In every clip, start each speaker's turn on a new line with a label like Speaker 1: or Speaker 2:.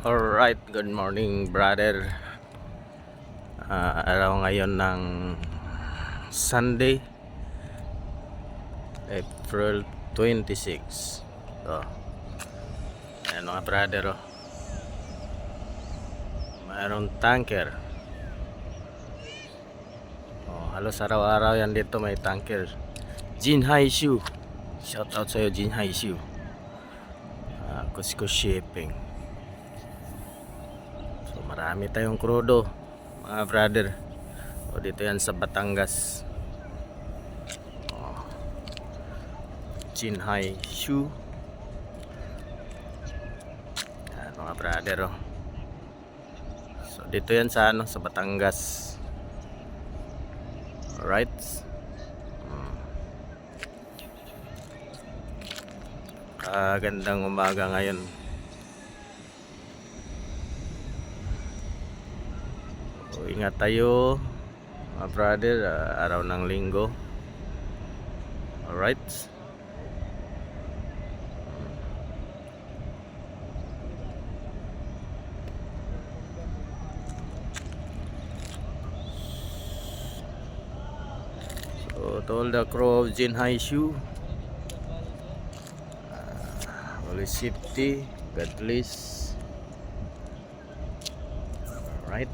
Speaker 1: Alright, good morning brother. Araw ngayon ng Sunday, April 26. So, ayan mga brother, oh. Mayroong tanker. Halos araw-araw yan dito may tanker. Jinhai Shu. Shout out sa'yo Jinhai Shu. Cusco Shipping. So marami tayong krudo mga brother. Dito yan sa Batangas. Jinhai Shu. Yan mga brother, oh. So dito yan sa sa Batangas. Alright. Gandang umaga ngayon. So, ingat tayo mga brother, araw ng linggo. Alright. So to all the crew of Jinhai Shu, always safety, God bless. Alright.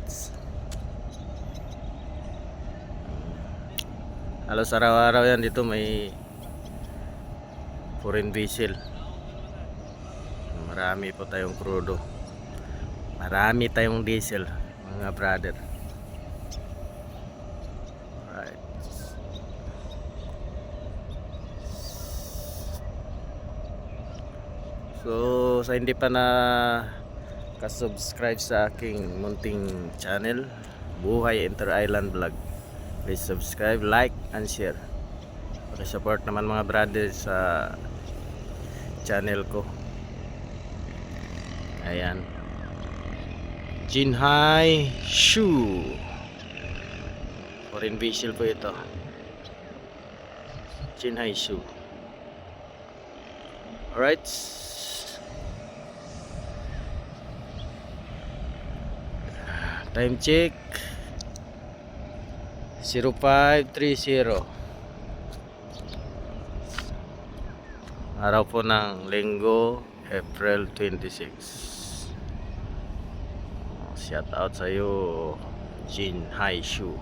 Speaker 1: Halos araw-araw yan dito may foreign vessel. Marami po tayong crudo. Marami tayong diesel mga brother. Alright. So sa hindi pa na ka-subscribe sa aking munting channel, Buhay Inter-Island Vlog, please subscribe, like, and share. Pakisupport naman mga brother sa channel ko. Ayan, Jinhai Shu, foreign vessel po ito. Jinhai Shu. Alright. Time check 05:30. Araw po ng Linggo, April 26. Shout out sa iyo Jinhai Shu,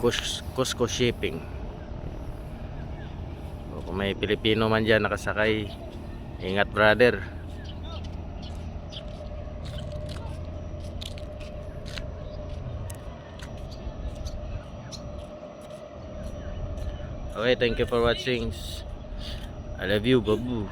Speaker 1: Cusco Shipping. Kung may Pilipino man dyan nakasakay, ingat brother. Okay, thank you for watching. I love you, babu.